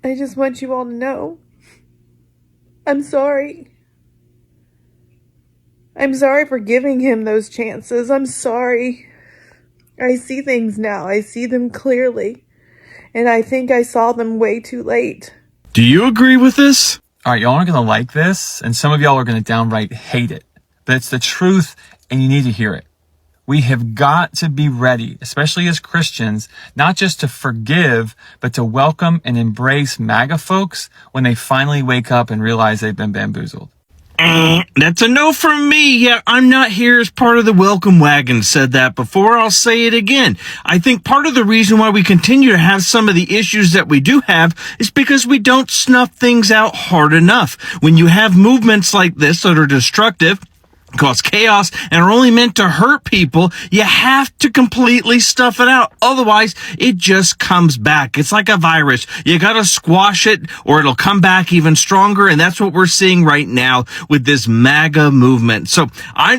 I just want you all to know I'm sorry. I'm sorry for giving him those chances. I'm sorry. I see things now. I see them clearly. And I think I saw them way too late. Do you agree with this? All right, y'all aren't going to like this, and some of y'all are going to downright hate it. But it's the truth, and you need to hear it. We have got to be ready, especially as Christians, not just to forgive, but to welcome and embrace MAGA folks when they finally wake up and realize they've been bamboozled. That's a no from me. Yeah, I'm not here as part of the welcome wagon. Said that before. I'll say it again. I think part of the reason why we continue to have some of the issues that we do have is because we don't snuff things out hard enough. When you have movements like this that are destructive, cause chaos, and are only meant to hurt people, you have to completely stuff it out. Otherwise, it just comes back. It's like a virus. You gotta squash it or it'll come back even stronger, and that's what we're seeing right now with this MAGA movement. So,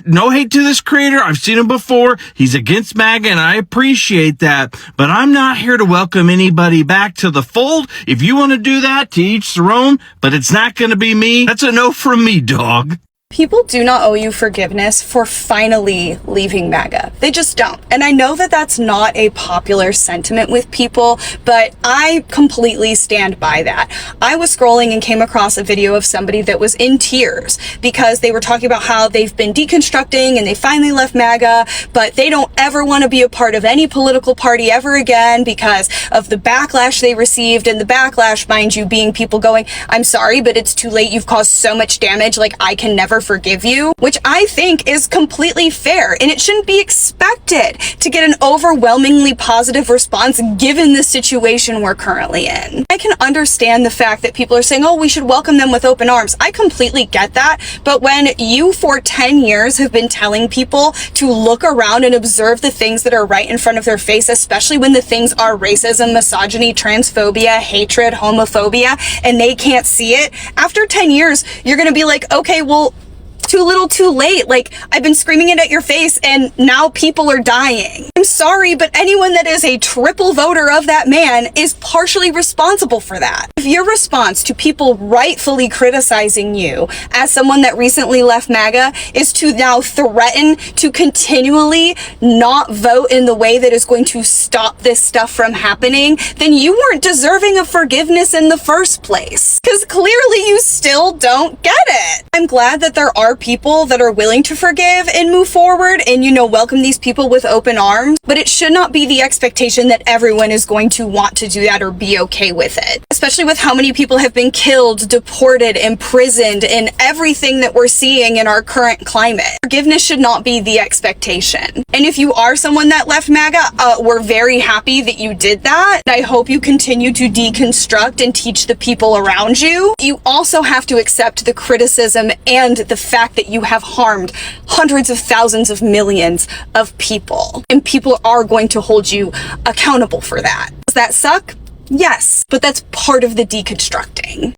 no hate to this creator. I've seen him before. He's against MAGA, and I appreciate that. But I'm not here to welcome anybody back to the fold. If you want to do that, to each their own, but it's not gonna be me. That's a no from me, dog. People do not owe you forgiveness for finally leaving MAGA. They just don't. And I know that that's not a popular sentiment with people, but I completely stand by that. I was scrolling and came across a video of somebody that was in tears because they were talking about how they've been deconstructing and they finally left MAGA, but they don't ever want to be a part of any political party ever again because of the backlash they received. And the backlash, mind you, being people going, I'm sorry, but it's too late. You've caused so much damage. Like, I can never forgive you, which I think is completely fair, and it shouldn't be expected to get an overwhelmingly positive response given the situation we're currently in. I can understand the fact that people are saying, oh, we should welcome them with open arms. I completely get that, but when you for 10 years have been telling people to look around and observe the things that are right in front of their face, especially when the things are racism, misogyny, transphobia, hatred, homophobia, and they can't see it, after 10 years, you're gonna be like, okay, well, too little, too late. Like, I've been screaming it at your face and now people are dying. I'm sorry, but anyone that is a triple voter of that man is partially responsible for that. If your response to people rightfully criticizing you as someone that recently left MAGA is to now threaten to continually not vote in the way that is going to stop this stuff from happening, then you weren't deserving of forgiveness in the first place. Because clearly you still don't get it. I'm glad that there are people that are willing to forgive and move forward and, welcome these people with open arms, but it should not be the expectation that everyone is going to want to do that or be okay with it, especially with how many people have been killed, deported, imprisoned, and everything that we're seeing in our current climate. Forgiveness should not be the expectation. And if you are someone that left MAGA, we're very happy that you did that. I hope you continue to deconstruct and teach the people around you. You also have to accept the criticism and the fact that you have harmed hundreds of thousands of millions of people, and people are going to hold you accountable for that. Does that suck? Yes, but that's part of the deconstructing.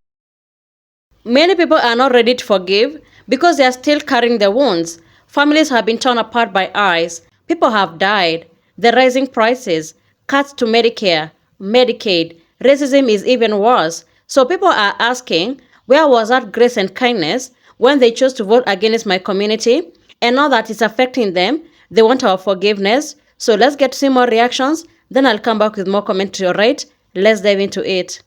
Many people are not ready to forgive because they are still carrying their wounds. Families have been torn apart by ICE. People have died. The rising prices, cuts to Medicare, Medicaid, racism is even worse. So people are asking, where was that grace and kindness when they chose to vote against my community? And now that it's affecting them, they want our forgiveness. So let's get to see more reactions. Then I'll come back with more commentary, all right? Let's dive into it.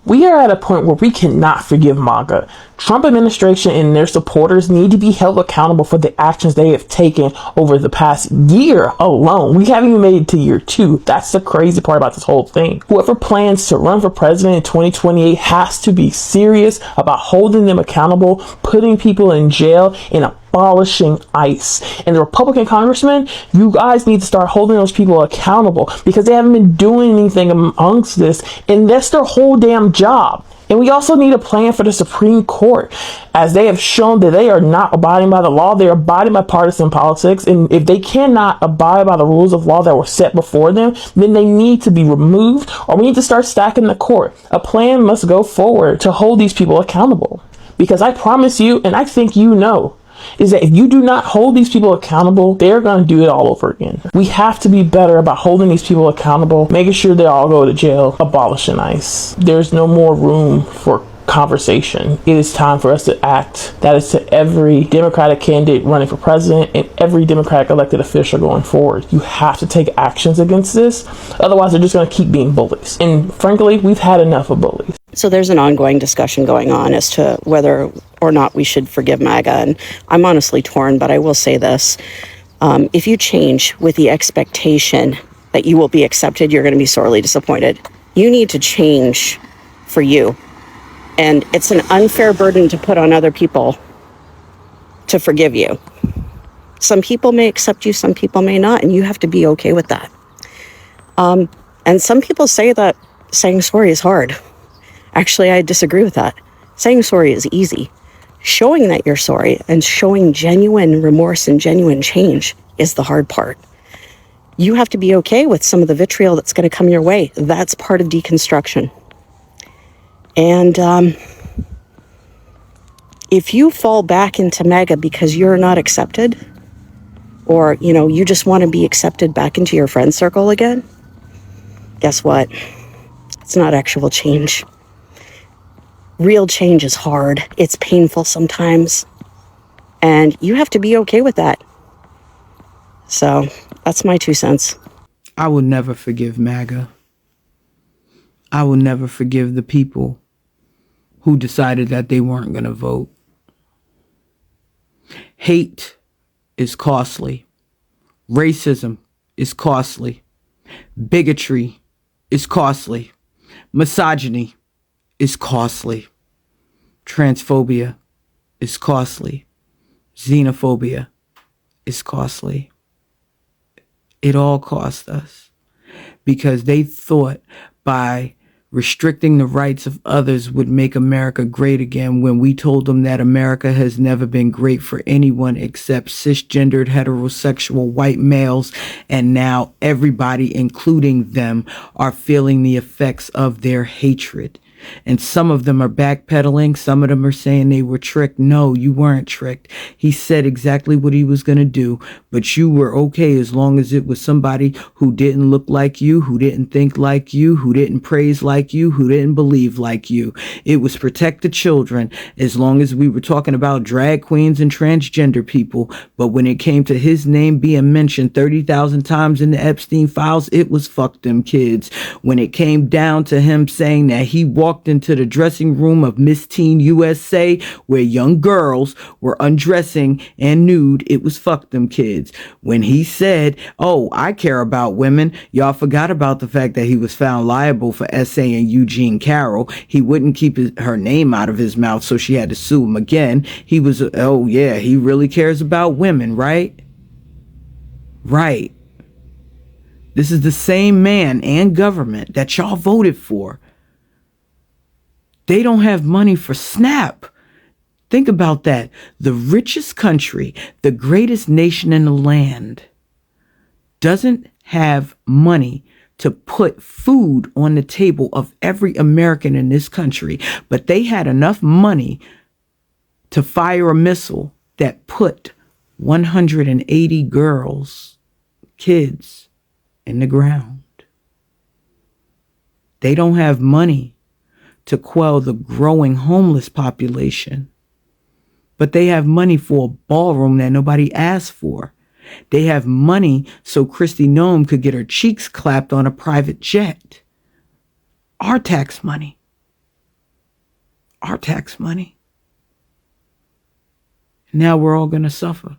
We are at a point where we cannot forgive MAGA. Trump administration and their supporters need to be held accountable for the actions they have taken over the past year alone. We haven't even made it to year 2. That's the crazy part about this whole thing. Whoever plans to run for president in 2028 has to be serious about holding them accountable, putting people in jail, and abolishing ICE. And the Republican congressmen, you guys need to start holding those people accountable because they haven't been doing anything amongst this, and that's their whole damn job. And we also need a plan for the Supreme Court, as they have shown that they are not abiding by the law. They are abiding by partisan politics. And if they cannot abide by the rules of law that were set before them, then they need to be removed, or we need to start stacking the court. A plan must go forward to hold these people accountable. Because I promise you, and I think you know, is that if you do not hold these people accountable, they're going to do it all over again. We have to be better about holding these people accountable, making sure they all go to jail, abolishing ICE. There's no more room for conversation. It is time for us to act. That is to every Democratic candidate running for president and every Democratic elected official going forward. You have to take actions against this. Otherwise, they're just going to keep being bullies. And frankly, we've had enough of bullies. So there's an ongoing discussion going on as to whether or not we should forgive MAGA. And I'm honestly torn, but I will say this. If you change with the expectation that you will be accepted, you're going to be sorely disappointed. You need to change for you. And it's an unfair burden to put on other people to forgive you. Some people may accept you, some people may not, and you have to be okay with that. And some people say that saying sorry is hard. Actually, I disagree with that. Saying sorry is easy. Showing that you're sorry and showing genuine remorse and genuine change is the hard part. You have to be okay with some of the vitriol that's going to come your way. That's part of deconstruction. And if you fall back into MAGA because you're not accepted, or, you just want to be accepted back into your friend circle again, guess what? It's not actual change. Real change is hard. It's painful sometimes. And you have to be okay with that. So that's my 2 cents. I will never forgive MAGA. I will never forgive the people who decided that they weren't going to vote. Hate is costly. Racism is costly. Bigotry is costly. Misogyny is costly. Transphobia is costly. Xenophobia is costly. It all cost us because they thought by restricting the rights of others would make America great again, when we told them that America has never been great for anyone except cisgendered heterosexual white males, and now everybody, including them, are feeling the effects of their hatred. And some of them are backpedaling. Some of them are saying they were tricked. No, you weren't tricked. He said exactly what he was going to do, but you were okay as long as it was somebody who didn't look like you, who didn't think like you, who didn't praise like you, who didn't believe like you. It was protect the children as long as we were talking about drag queens and transgender people. But when it came to his name being mentioned 30,000 times in the Epstein files, it was fuck them kids. When it came down to him saying that he walked into the dressing room of Miss Teen USA where young girls were undressing and nude, it was fuck them kids. When he said, oh, I care about women, y'all forgot about the fact that he was found liable for essaying Eugene Carroll. He wouldn't keep her name out of his mouth, so she had to sue him again. He was, oh yeah, he really cares about women, right? Right. This is the same man and government that y'all voted for. They don't have money for SNAP. Think about that. The richest country, the greatest nation in the land, doesn't have money to put food on the table of every American in this country. But they had enough money to fire a missile that put 180 girls, kids, in the ground. They don't have money to quell the growing homeless population, but they have money for a ballroom that nobody asked for. They have money so Kristi Noem could get her cheeks clapped on a private jet. Our tax money. Our tax money. Now we're all going to suffer.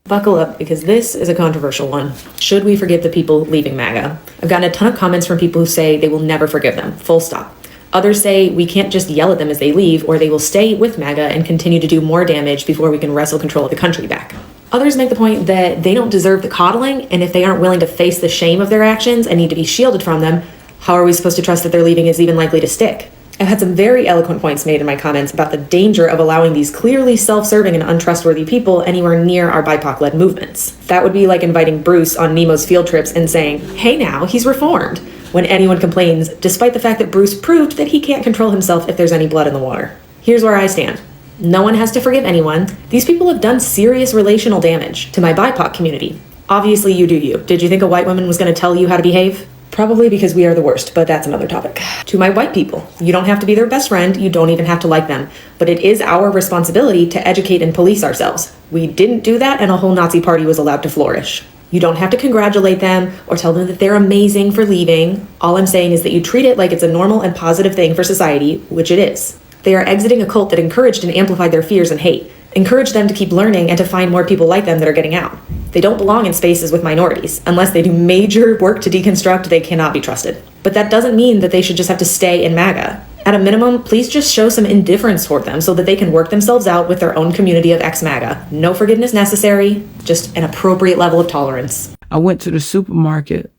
Buckle up, because this is a controversial one. Should we forgive the people leaving MAGA? I've gotten a ton of comments from people who say they will never forgive them, full stop. Others say we can't just yell at them as they leave, or they will stay with MAGA and continue to do more damage before we can wrestle control of the country back. Others make the point that they don't deserve the coddling, and if they aren't willing to face the shame of their actions and need to be shielded from them, how are we supposed to trust that their leaving is even likely to stick? I've had some very eloquent points made in my comments about the danger of allowing these clearly self-serving and untrustworthy people anywhere near our BIPOC-led movements. That would be like inviting Bruce on Nemo's field trips and saying, hey now, he's reformed, when anyone complains, despite the fact that Bruce proved that he can't control himself if there's any blood in the water. Here's where I stand. No one has to forgive anyone. These people have done serious relational damage to my BIPOC community. Obviously, you do you. Did you think a white woman was going to tell you how to behave? Probably because we are the worst, but that's another topic. To my white people, you don't have to be their best friend, you don't even have to like them, but it is our responsibility to educate and police ourselves. We didn't do that, and a whole Nazi party was allowed to flourish. You don't have to congratulate them or tell them that they're amazing for leaving. All I'm saying is that you treat it like it's a normal and positive thing for society, which it is. They are exiting a cult that encouraged and amplified their fears and hate. Encourage them to keep learning and to find more people like them that are getting out. They don't belong in spaces with minorities. Unless they do major work to deconstruct, they cannot be trusted. But that doesn't mean that they should just have to stay in MAGA. At a minimum, please just show some indifference toward them so that they can work themselves out with their own community of ex-MAGA. No forgiveness necessary, just an appropriate level of tolerance. I went to the supermarket.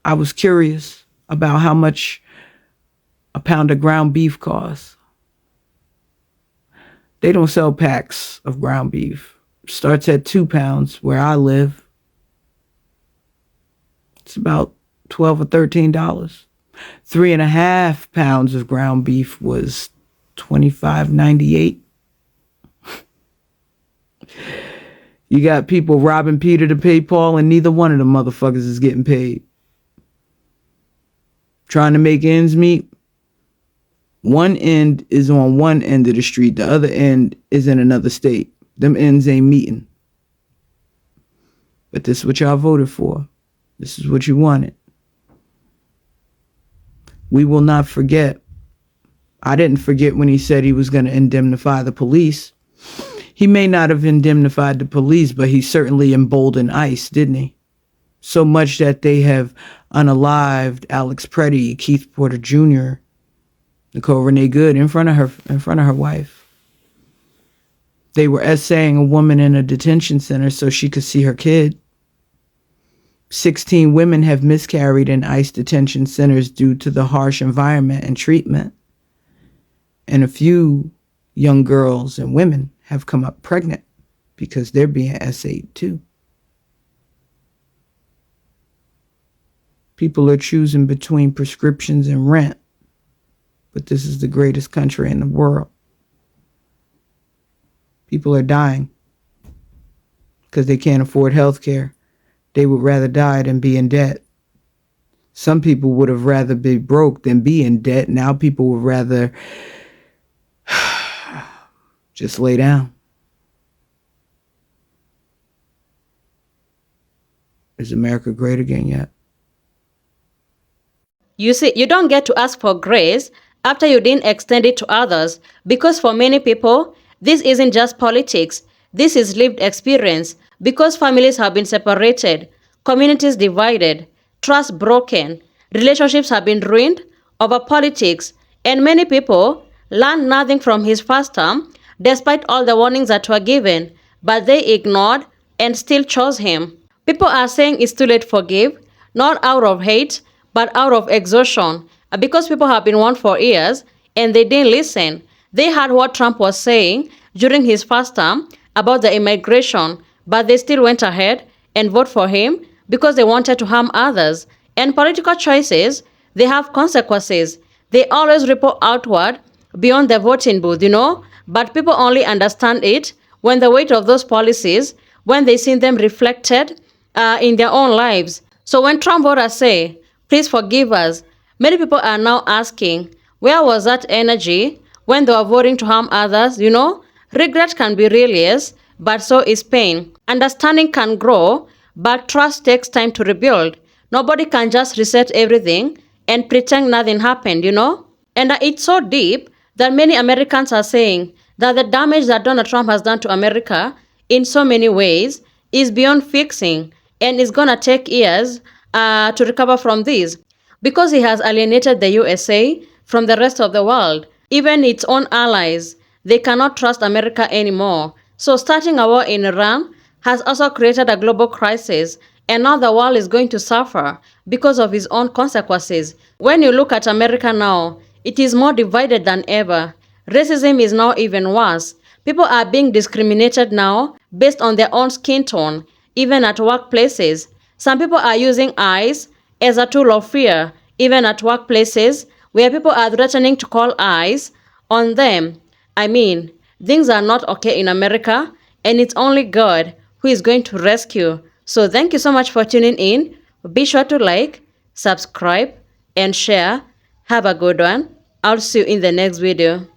I was curious about how much a pound of ground beef costs. They don't sell packs of ground beef. Starts at 2 pounds where I live. It's about $12 or $13. 3.5 pounds of ground beef was $25.98. You got people robbing Peter to pay Paul, and neither one of them motherfuckers is getting paid. Trying to make ends meet. One end is on one end of the street. The other end is in another state. Them ends ain't meeting. But this is what y'all voted for. This is what you wanted. We will not forget. I didn't forget when he said he was going to indemnify the police. He may not have indemnified the police, but he certainly emboldened ICE, didn't he? So much that they have unalived Alex Preddy, Keith Porter Jr., Nicole Renee Good in front of her wife. They were essaying a woman in a detention center so she could see her kid. 16 women have miscarried in ICE detention centers due to the harsh environment and treatment. And a few young girls and women have come up pregnant because they're being essayed too. People are choosing between prescriptions and rent. But this is the greatest country in the world. People are dying because they can't afford health care. They would rather die than be in debt. Some people would have rather be broke than be in debt. Now people would rather just lay down. Is America great again yet? You see, you don't get to ask for grace after you didn't extend it to others, because for many people, this isn't just politics. This is lived experience, because families have been separated, communities divided, trust broken, relationships have been ruined over politics, and many people learned nothing from his first term despite all the warnings that were given, but they ignored and still chose him. People are saying it's too late to forgive, not out of hate, but out of exhaustion, because people have been warned for years and they didn't listen. They heard what Trump was saying during his first term about the immigration, but they still went ahead and voted for him because they wanted to harm others. And political choices, they have consequences. They always ripple outward beyond the voting booth, but people only understand it when the weight of those policies, when they see them reflected in their own lives. So when Trump voters say, please forgive us, many people are now asking, where was that energy when they were voting to harm others? Regret can be real, yes, but so is pain. Understanding can grow, but trust takes time to rebuild. Nobody can just reset everything and pretend nothing happened, And it's so deep that many Americans are saying that the damage that Donald Trump has done to America in so many ways is beyond fixing, and it's gonna take years to recover from this, because he has alienated the USA from the rest of the world. Even its own allies, they cannot trust America anymore. So starting a war in Iran has also created a global crisis, and now the world is going to suffer because of his own consequences. When you look at America now, it is more divided than ever. Racism is now even worse. People are being discriminated now based on their own skin tone, even at workplaces. Some people are using ICE as a tool of fear, even at workplaces where people are threatening to call ICE on them. Things are not okay in America, and it's only God who is going to rescue. So thank you so much for tuning in. Be sure to like, subscribe, and share. Have a good one. I'll see you in the next video.